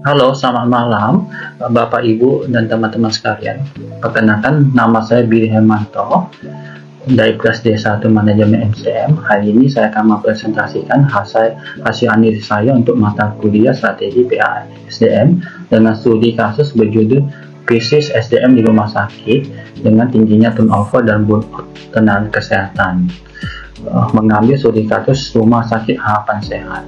Halo, selamat malam, Bapak, Ibu, dan teman-teman sekalian. Perkenalkan, nama saya Billy Hermanto dari kelas D1 Manajemen MCM. Hari ini saya akan mempresentasikan hasil analisis saya untuk mata kuliah Strategi PASDM dengan studi kasus berjudul Krisis SDM di Rumah Sakit dengan tingginya turnover dan burnout tenaga kesehatan. Mengambil studi kasus Rumah Sakit Harapan Sehat.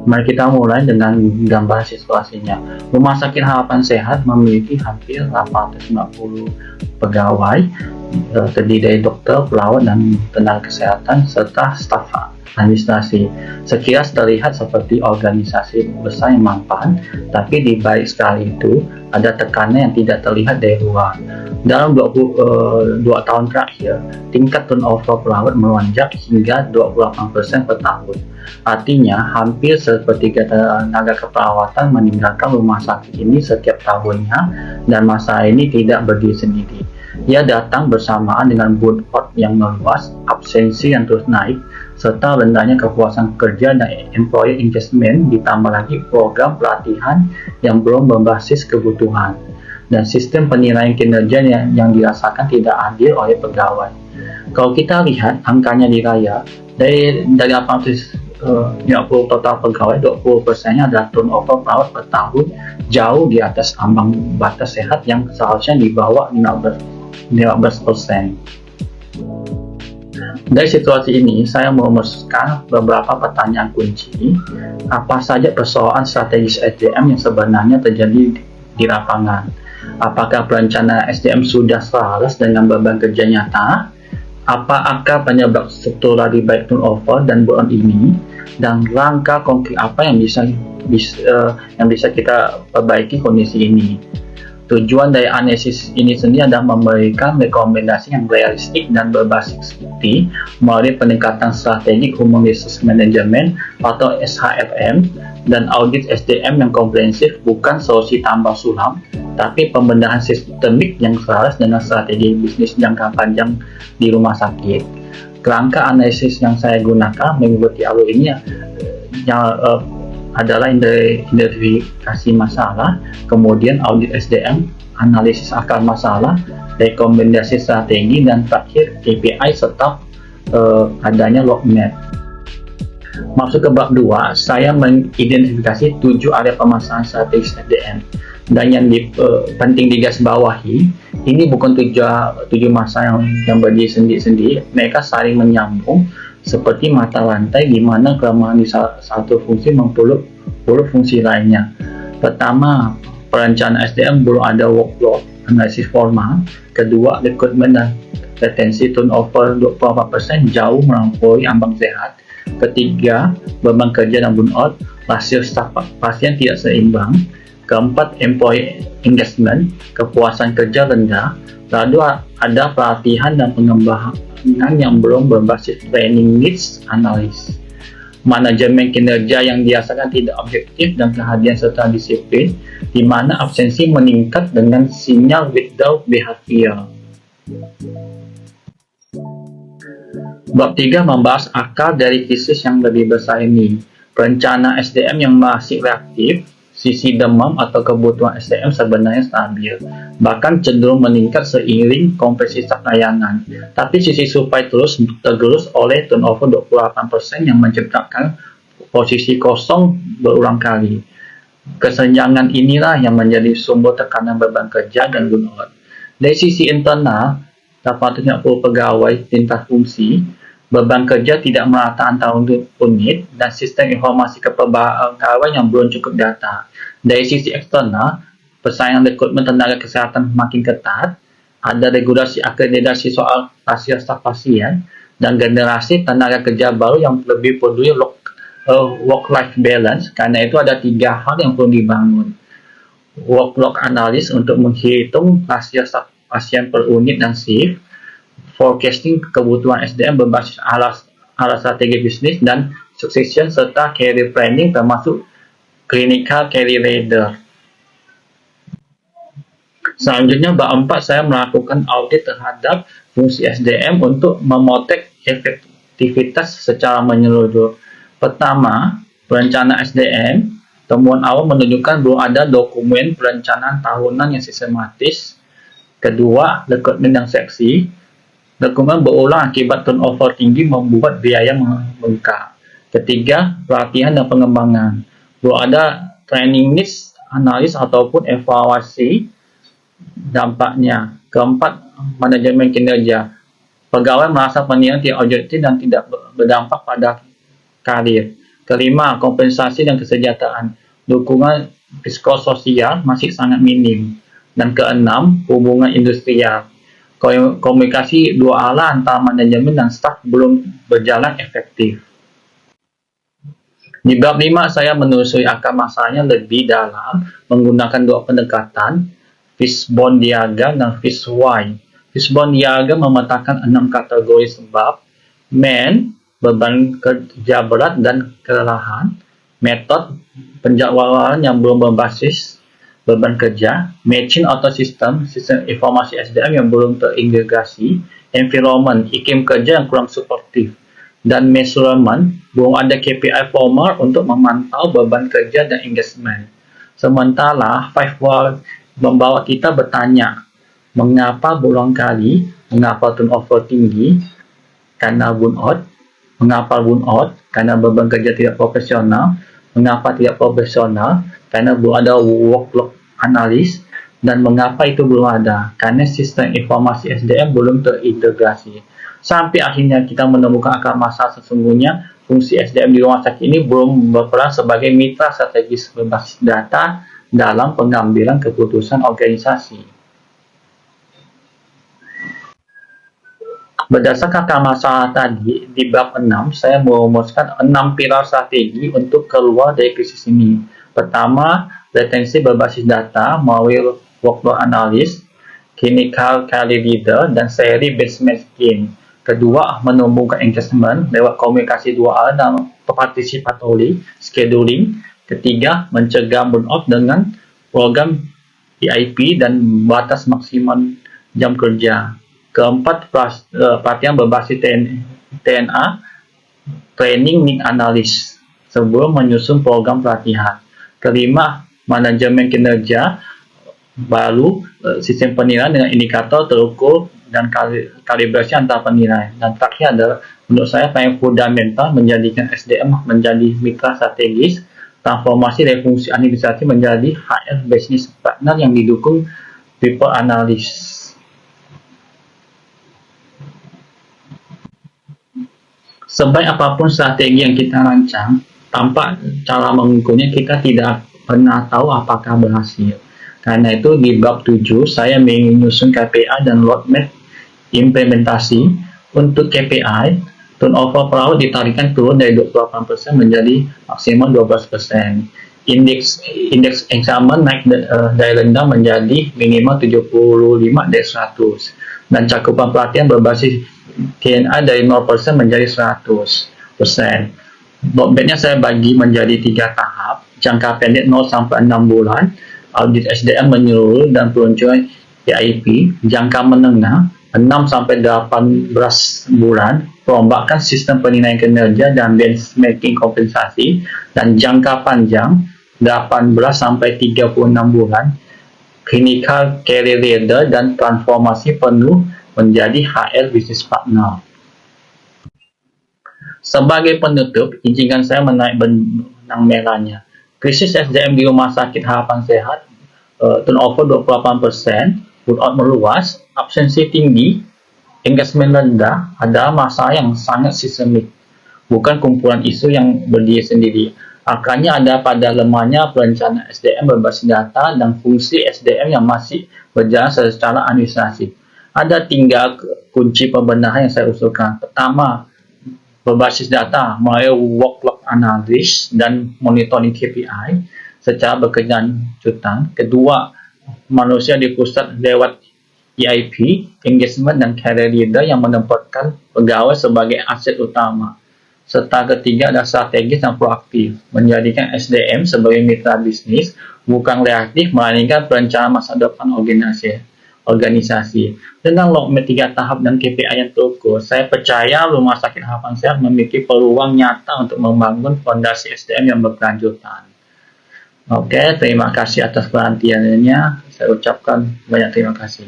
Mari kita mulai dengan gambar situasinya. Rumah Sakit Harapan Sehat memiliki hampir 850 pegawai, terdiri dari dokter, perawat, dan tenaga kesehatan, serta staf administrasi. Sekilas terlihat seperti organisasi besar yang mampan, tapi di balik skala itu ada tekanan yang tidak terlihat dari luar. Dalam 22 tahun terakhir, tingkat turnover perawat melonjak hingga 28% per tahun. Artinya, hampir sepertiga tenaga keperawatan meninggalkan rumah sakit ini setiap tahunnya, dan masalah ini tidak berdiri sendiri. Ia datang bersamaan dengan burnout yang meluas, absensi yang terus naik, serta rendahnya kepuasan kerja dan employer engagement, ditambah lagi program pelatihan yang belum berbasis kebutuhan, dan sistem penilaian kinerja yang dirasakan tidak adil oleh pegawai. Kalau kita lihat angkanya di layar, dari 850 total pegawai, 20%-nya adalah turnover perawat per tahun, jauh di atas ambang batas sehat yang seharusnya di bawah 15%. Dari situasi ini, saya merumuskan beberapa pertanyaan kunci. Apa saja persoalan strategis SDM yang sebenarnya terjadi di lapangan? Apakah perencanaan SDM sudah selaras dengan beban kerja nyata? Apa akar penyebab struktural di baik turnover dan burnout ini? Dan langkah konkret apa yang bisa kita perbaiki kondisi ini? Tujuan dari analisis ini sendiri adalah memberikan rekomendasi yang realistik dan berbasis bukti melalui peningkatan strategik Human Resource Management atau SHRM dan audit SDM yang komprehensif, bukan solusi tambah sulam, tapi pembenahan sistemik yang selaras dengan strategi bisnis jangka panjang di rumah sakit. Kerangka analisis yang saya gunakan mengikuti alur ini adalah identifikasi masalah, kemudian audit SDM, analisis akar masalah, rekomendasi strategi, dan terakhir KPI serta adanya roadmap. Masuk ke bab 2, saya mengidentifikasi 7 area permasalahan strategis SDM. Dan yang penting digarisbawahi, ini bukan 7 masalah yang berdiri sendiri-sendiri, mereka saling menyambung seperti mata rantai di mana kelemahan di satu fungsi mempeluk fungsi lainnya. Pertama, perencanaan SDM belum ada workload analisis formal. Kedua, rekrutmen dan retensi turnover 24% jauh melampaui ambang sehat. Ketiga, beban kerja dan burnout, rasio staf pasien tidak seimbang. Keempat, employee engagement, kepuasan kerja rendah. Lalu ada pelatihan dan pengembangan yang belum berbasis training needs analysis. Manajemen kinerja yang dirasakan tidak objektif dan kehadiran serta disiplin, di mana absensi meningkat dengan sinyal withdrawal behavior. Bab 3 membahas akar dari krisis yang lebih besar ini. Perencanaan SDM yang masih reaktif, sisi demam atau kebutuhan SDM sebenarnya stabil, bahkan cenderung meningkat seiring kompleksitas layanan. Tapi sisi supply terus tergerus oleh turnover 28% yang menciptakan posisi kosong berulang kali. Kesenjangan inilah yang menjadi sumber tekanan beban kerja dan burnout. Dari sisi internal, 850 pegawai lintas fungsi, beban kerja tidak merata antar unit, dan sistem informasi kepegawaian yang belum cukup data. Dari sisi eksternal, persaingan rekrutmen tenaga kesehatan makin ketat, ada regulasi akreditasi soal rasio staf pasien, dan generasi tenaga kerja baru yang lebih peduli work-life balance. Karena itu ada 3 hal yang perlu dibangun. Workload analysis untuk menghitung rasio staf pasien per unit dan shift, forecasting kebutuhan SDM berbasis arah strategi bisnis, dan succession serta career planning termasuk clinical career ladder. Selanjutnya, bab 4 saya melakukan audit terhadap fungsi SDM untuk memotret efektivitas secara menyeluruh. Pertama, perencanaan SDM Temuan awal menunjukkan belum ada dokumen perencanaan tahunan yang sistematis. Kedua, rekrutmen yang seksi. Dokumen berulang akibat turnover tinggi membuat biaya membengkak. Ketiga, pelatihan dan pengembangan. Belum ada training needs, analis ataupun evaluasi dampaknya. Keempat, manajemen kinerja. Pegawai merasa penilaian tidak objektif dan tidak berdampak pada karir. Kelima, kompensasi dan kesejahteraan. Dukungan psikososial masih sangat minim. Dan keenam, hubungan industrial. Komunikasi dua arah antara manajemen dan staf belum berjalan efektif. Di bab 5, saya menelusuri akar masalahnya lebih dalam menggunakan dua pendekatan, Fishbone Diagram dan Fishwine. Fishbone Diagram memetakan 6 kategori sebab: man, beban kerja berat dan kelelahan; metode, penjadwalan yang belum berbasis beban kerja; matching atau sistem informasi SDM yang belum terintegrasi; environment, iklim kerja yang kurang suportif; dan measurement, belum ada KPI formal untuk memantau beban kerja dan engagement. Sementara 5 why membawa kita bertanya, mengapa berulang kali, mengapa turnover tinggi, karena burnout, mengapa burnout, karena beban kerja tidak profesional, mengapa tidak profesional, karena belum ada workload analis, dan mengapa itu belum ada, karena sistem informasi SDM belum terintegrasi. Sampai akhirnya kita menemukan akar masalah sesungguhnya, fungsi SDM di rumah sakit ini belum berperan sebagai mitra strategis berbasis data dalam pengambilan keputusan organisasi. Berdasarkan akar masalah tadi, di bab 6, saya merumuskan 6 pilar strategi untuk keluar dari krisis ini. Pertama, retensi berbasis data melalui workload analis, clinical career leader, dan seri benchmarking. Kedua, menumbuhkan engagement lewat komunikasi dua arah dan participatory scheduling. Ketiga, mencegah burnout dengan program EIP dan batas maksimum jam kerja. Keempat, pelatihan berbasis TNA, training need analysis, sebelum menyusun program pelatihan. Kelima, manajemen kinerja baru, sistem penilaian dengan indikator terukur dan kalibrasi antar penilaian. Dan terakhir adalah, menurut saya paling fundamental, menjadikan SDM menjadi mitra strategis, transformasi dari fungsi administrasi menjadi HR business partner yang didukung people analysis. Sebaik apapun strategi yang kita rancang, tanpa cara mengukurnya kita tidak pernah tahu apakah berhasil. Karena itu di bab 7 saya menyusun KPI dan roadmap implementasi. Untuk KPI, turnover perawat ditarikkan turun dari 28% menjadi maksimal 12%. Indeks examen naik dari rendah menjadi minimal 75 dari 100. Dan cakupan pelatihan berbasis TNA dari 0% menjadi 100%. Roadmapnya saya bagi menjadi 3 tahap. Jangka pendek 0 sampai 6 bulan, audit SDM menyeluruh dan peluncuran EIP. Jangka menengah 6 sampai 18 bulan, perombakan sistem penilaian kinerja dan benchmarking kompensasi. Dan jangka panjang 18 sampai 36 bulan, clinical career leader dan transformasi penuh menjadi HR business partner. Sebagai penutup, izinkan saya menaik benang merahnya. Krisis SDM di Rumah Sakit Harapan Sehat, turnover 28%, burnout meluas, absensi tinggi, engagement rendah adalah masalah yang sangat sistemik, bukan kumpulan isu yang berdiri sendiri. Akarnya ada pada lemahnya perencanaan SDM berbasis data dan fungsi SDM yang masih berjalan secara administrasi. Ada 3 kunci pembenahan yang saya usulkan. Pertama, berbasis data melalui workload analysis dan monitoring KPI secara berkelanjutan. Kedua, manusia di pusat lewat EIP, engagement dan career leader yang menempatkan pegawai sebagai aset utama. Serta ketiga adalah strategis dan proaktif, menjadikan SDM sebagai mitra bisnis, bukan reaktif, melainkan perencanaan masa depan organisasi. Dengan roadmap 3 tahap dan KPI yang terukur, saya percaya Rumah Sakit Harapan Sehat memiliki peluang nyata untuk membangun fondasi SDM yang berkelanjutan. Oke, terima kasih atas perhatiannya. Saya ucapkan banyak terima kasih.